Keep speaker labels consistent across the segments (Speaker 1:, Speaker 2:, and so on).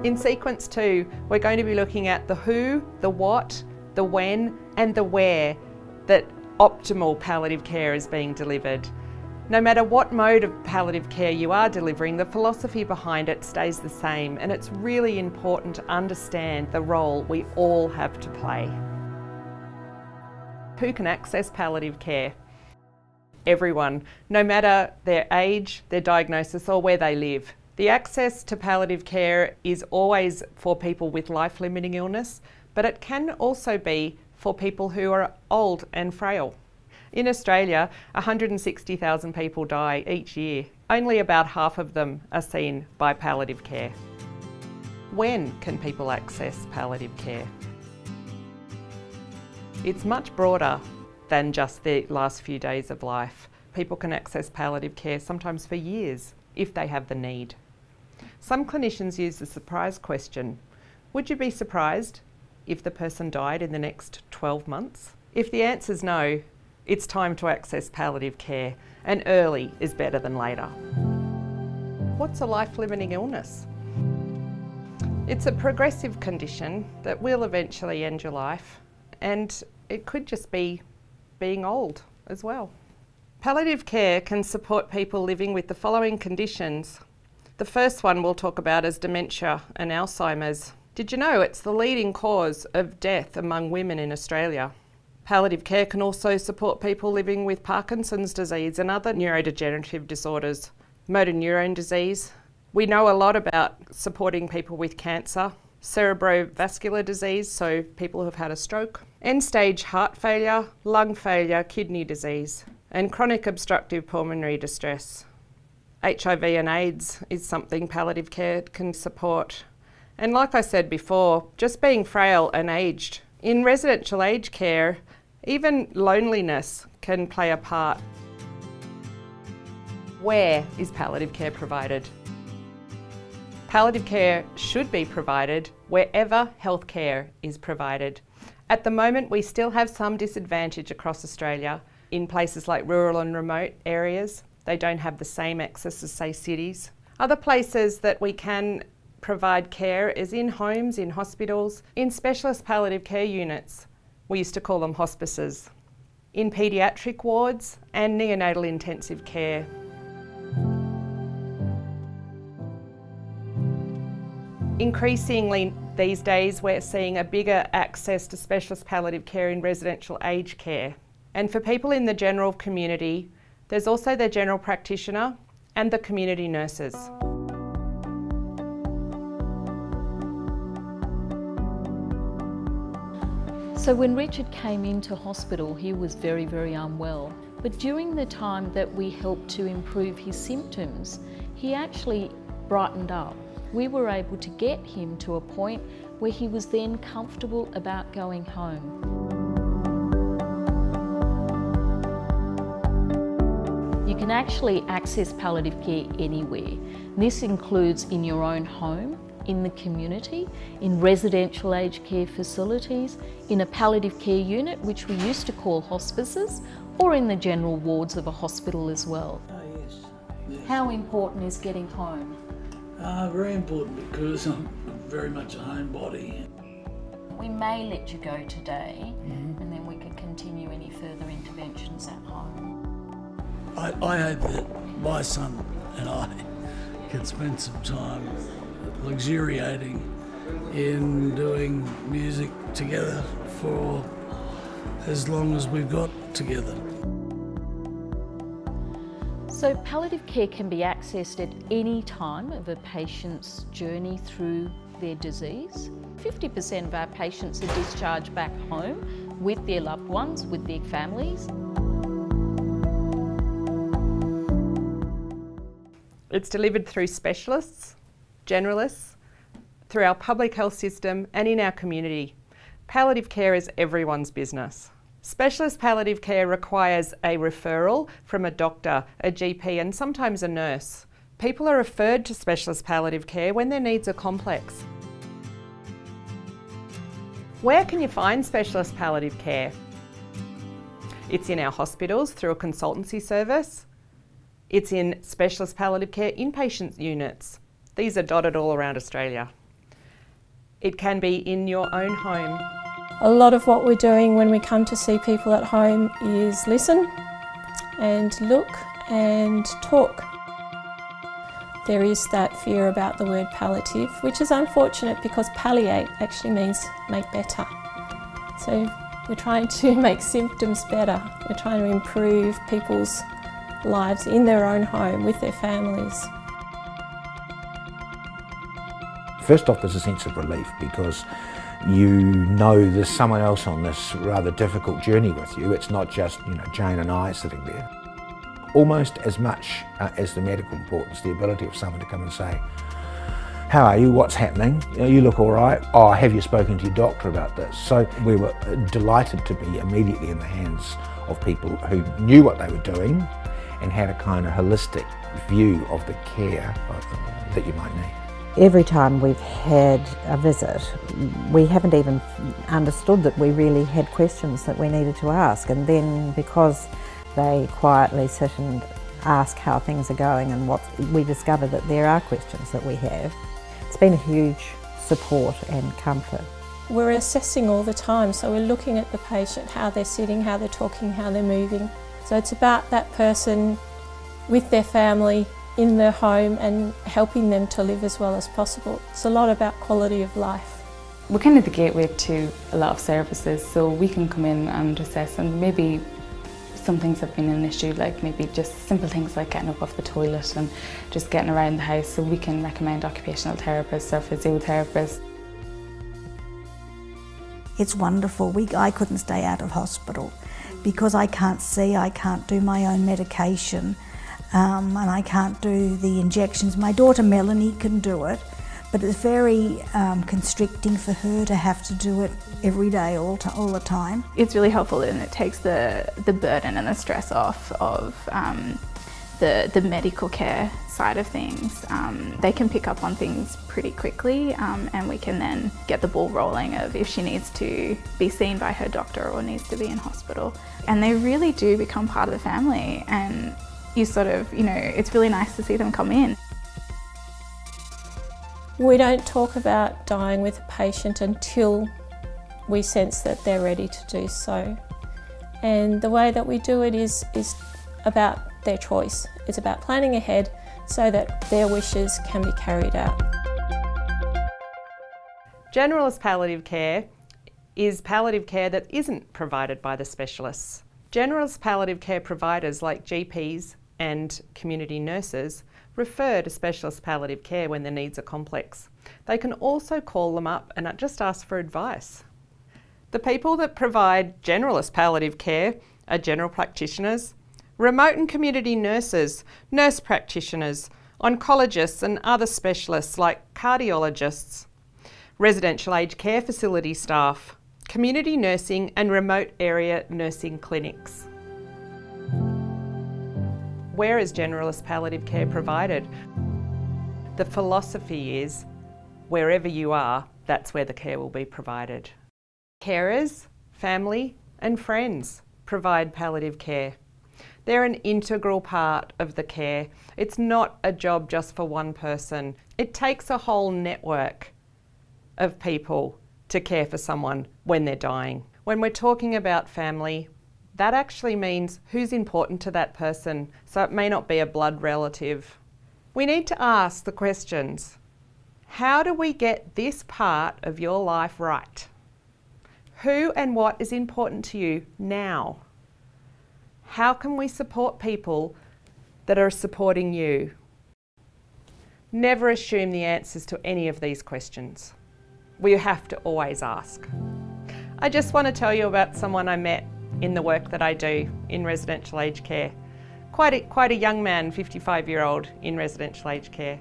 Speaker 1: In sequence 2, we're going to be looking at the who, the what, the when and the where that optimal palliative care is being delivered. No matter what mode of palliative care you are delivering, the philosophy behind it stays the same, and it's really important to understand the role we all have to play. Who can access palliative care? Everyone, no matter their age, their diagnosis or where they live. The access to palliative care is always for people with life-limiting illness, but it can also be for people who are old and frail. In Australia, 160,000 people die each year. Only about half of them are seen by palliative care. When can people access palliative care? It's much broader than just the last few days of life. People can access palliative care sometimes for years if they have the need. Some clinicians use the surprise question. Would you be surprised if the person died in the next 12 months? If the answer is no, it's time to access palliative care, and early is better than later. What's a life-limiting illness? It's a progressive condition that will eventually end your life, and it could just be being old as well. Palliative care can support people living with the following conditions. The first one we'll talk about is dementia and Alzheimer's. Did you know it's the leading cause of death among women in Australia? Palliative care can also support people living with Parkinson's disease and other neurodegenerative disorders, motor neurone disease. We know a lot about supporting people with cancer, cerebrovascular disease, so people who've had a stroke, end-stage heart failure, lung failure, kidney disease, and chronic obstructive pulmonary distress. HIV and AIDS is something palliative care can support. And like I said before, just being frail and aged. In residential aged care, even loneliness can play a part. Where is palliative care provided? Palliative care should be provided wherever healthcare is provided. At the moment, we still have some disadvantage across Australia. In places like rural and remote areas, they don't have the same access as, say, cities. Other places that we can provide care is in homes, in hospitals, in specialist palliative care units. We used to call them hospices. In paediatric wards and neonatal intensive care. Increasingly these days we're seeing a bigger access to specialist palliative care in residential aged care. And for people in the general community, there's also the general practitioner and the community nurses.
Speaker 2: So when Richard came into hospital, he was very, very unwell. But during the time that we helped to improve his symptoms, he actually brightened up. We were able to get him to a point where he was then comfortable about going home. You can actually access palliative care anywhere. This includes in your own home, in the community, in residential aged care facilities, in a palliative care unit, which we used to call hospices, or in the general wards of a hospital as well.
Speaker 3: Oh, yes. Yes.
Speaker 2: How important is getting home?
Speaker 3: Very important, because I'm very much a homebody.
Speaker 2: We may let you go today, and then we could continue any further interventions at home.
Speaker 3: I hope that my son and I can spend some time luxuriating in doing music together for as long as we've got together.
Speaker 2: So palliative care can be accessed at any time of a patient's journey through their disease. 50% of our patients are discharged back home with their loved ones, with their families.
Speaker 1: It's delivered through specialists, generalists, through our public health system and in our community. Palliative care is everyone's business. Specialist palliative care requires a referral from a doctor, a GP and sometimes a nurse. People are referred to specialist palliative care when their needs are complex. Where can you find specialist palliative care? It's in our hospitals through a consultancy service. It's in specialist palliative care inpatient units. These are dotted all around Australia. It can be in your own home.
Speaker 4: A lot of what we're doing when we come to see people at home is listen and look and talk. There is that fear about the word palliative, which is unfortunate because palliate actually means make better. So we're trying to make symptoms better. We're trying to improve people's lives in their own home with their families.
Speaker 5: First off, there's a sense of relief because you know there's someone else on this rather difficult journey with you. It's not just, Jane and I sitting there. Almost as much as the medical importance, the ability of someone to come and say, how are you, what's happening, you look all right, oh, have you spoken to your doctor about this? So we were delighted to be immediately in the hands of people who knew what they were doing and had a kind of holistic view of the care that you might need.
Speaker 6: Every time we've had a visit, we haven't even understood that we really had questions that we needed to ask, and then because they quietly sit and ask how things are going and what we discover that there are questions that we have. It's been a huge support and comfort.
Speaker 4: We're assessing all the time, so we're looking at the patient, how they're sitting, how they're talking, how they're moving. So it's about that person with their family in their home and helping them to live as well as possible. It's a lot about quality of life.
Speaker 7: We're kind of the gateway to a lot of services, so we can come in and assess, and maybe some things have been an issue, like maybe just simple things like getting up off the toilet and just getting around the house, so we can recommend occupational therapists or physiotherapists.
Speaker 8: It's wonderful. I couldn't stay out of hospital because I can't see, I can't do my own medication, and I can't do the injections. My daughter Melanie can do it, but it's very constricting for her to have to do it every day, all the time.
Speaker 9: It's really helpful and it takes the burden and the stress off of the medical care side of things. They can pick up on things pretty quickly, and we can then get the ball rolling of if she needs to be seen by her doctor or needs to be in hospital. And they really do become part of the family, and you sort of, it's really nice to see them come in.
Speaker 4: We don't talk about dying with a patient until we sense that they're ready to do so. And the way that we do it is about their choice. It's about planning ahead so that their wishes can be carried out.
Speaker 1: Generalist palliative care is palliative care that isn't provided by the specialists. Generalist palliative care providers like GPs and community nurses refer to specialist palliative care when their needs are complex. They can also call them up and just ask for advice. The people that provide generalist palliative care are general practitioners, remote and community nurses, nurse practitioners, oncologists and other specialists like cardiologists, residential aged care facility staff, community nursing and remote area nursing clinics. Where is generalist palliative care provided? The philosophy is, wherever you are, that's where the care will be provided. Carers, family and friends provide palliative care. They're an integral part of the care. It's not a job just for one person. It takes a whole network of people to care for someone when they're dying. When we're talking about family, that actually means who's important to that person, so it may not be a blood relative. We need to ask the questions, how do we get this part of your life right? Who and what is important to you now? How can we support people that are supporting you? Never assume the answers to any of these questions. We have to always ask. I just want to tell you about someone I met in the work that I do in residential aged care. Quite a young man, 55-year-old in residential aged care,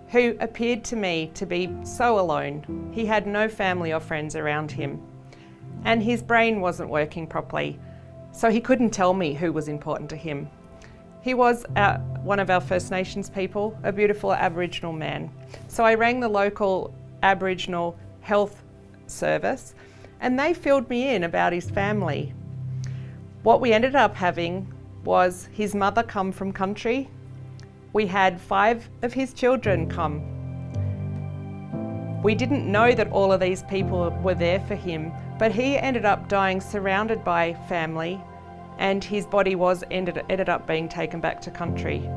Speaker 1: who appeared to me to be so alone. He had no family or friends around him, and his brain wasn't working properly, so he couldn't tell me who was important to him. He was one of our First Nations people, a beautiful Aboriginal man. So I rang the local Aboriginal health service, and they filled me in about his family. What we ended up having was his mother come from country. We had 5 of his children come. We didn't know that all of these people were there for him, but he ended up dying surrounded by family, and his body ended up being taken back to country.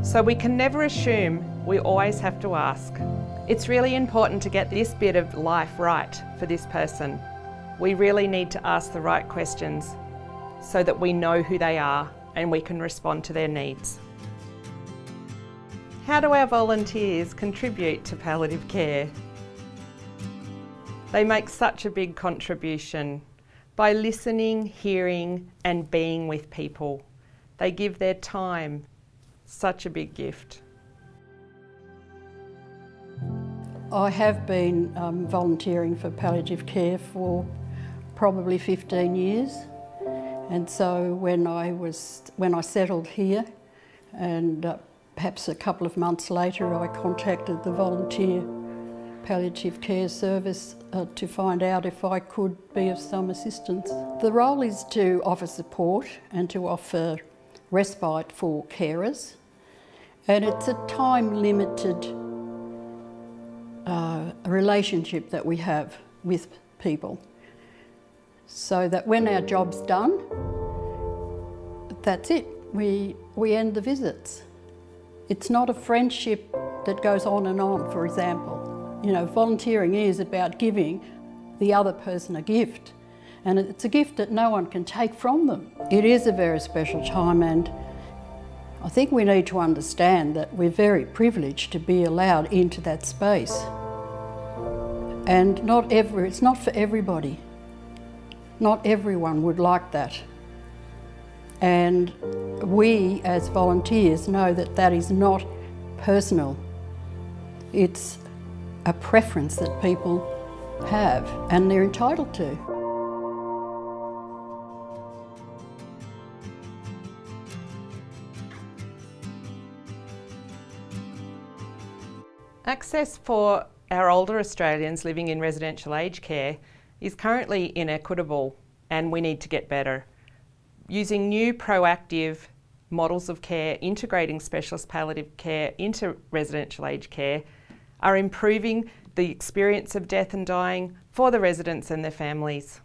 Speaker 1: So we can never assume, we always have to ask. It's really important to get this bit of life right for this person. We really need to ask the right questions so that we know who they are and we can respond to their needs. How do our volunteers contribute to palliative care? They make such a big contribution by listening, hearing and being with people. They give their time, such a big gift.
Speaker 10: I have been volunteering for palliative care for probably 15 years, and so when I settled here, and perhaps a couple of months later, I contacted the volunteer palliative care service to find out if I could be of some assistance. The role is to offer support and to offer respite for carers, and it's a time-limited relationship that we have with people, so that when our job's done, that's it. We end the visits. It's not a friendship that goes on and on, for example. You know, volunteering is about giving the other person a gift, and it's a gift that no one can take from them. It is a very special time, and I think we need to understand that we're very privileged to be allowed into that space. And it's not for everybody. Not everyone would like that. And we as volunteers know that that is not personal. It's a preference that people have and they're entitled to.
Speaker 1: Access for our older Australians living in residential aged care is currently inequitable, and we need to get better. Using new proactive models of care, integrating specialist palliative care into residential aged care, are improving the experience of death and dying for the residents and their families.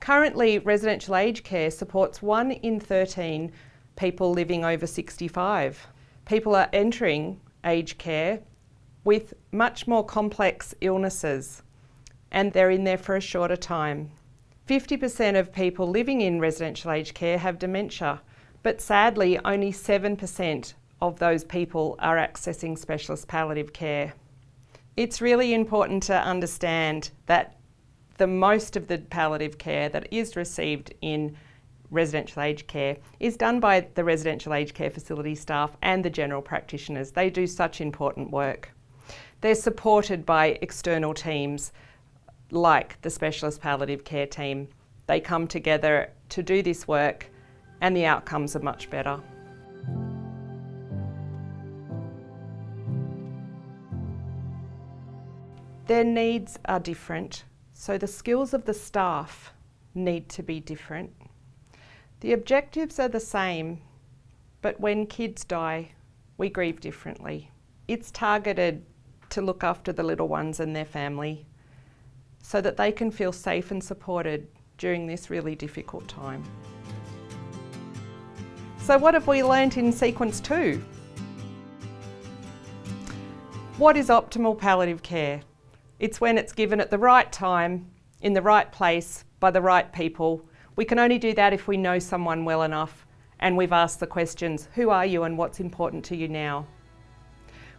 Speaker 1: Currently, residential aged care supports 1 in 13 people living over 65. People are entering aged care with much more complex illnesses, and they're in there for a shorter time. 50% of people living in residential aged care have dementia, but sadly only 7% of those people are accessing specialist palliative care. It's really important to understand that the most of the palliative care that is received in residential aged care is done by the residential aged care facility staff and the general practitioners. They do such important work. They're supported by external teams like the specialist palliative care team. They come together to do this work and the outcomes are much better. Their needs are different, so the skills of the staff need to be different. The objectives are the same, but when kids die, we grieve differently. It's targeted to look after the little ones and their family so that they can feel safe and supported during this really difficult time. So what have we learnt in sequence 2? What is optimal palliative care? It's when it's given at the right time, in the right place, by the right people. We can only do that if we know someone well enough and we've asked the questions, who are you and what's important to you now?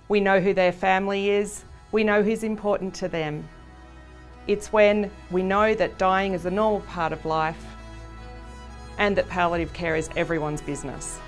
Speaker 1: We know who their family is, we know who's important to them. It's when we know that dying is a normal part of life and that palliative care is everyone's business.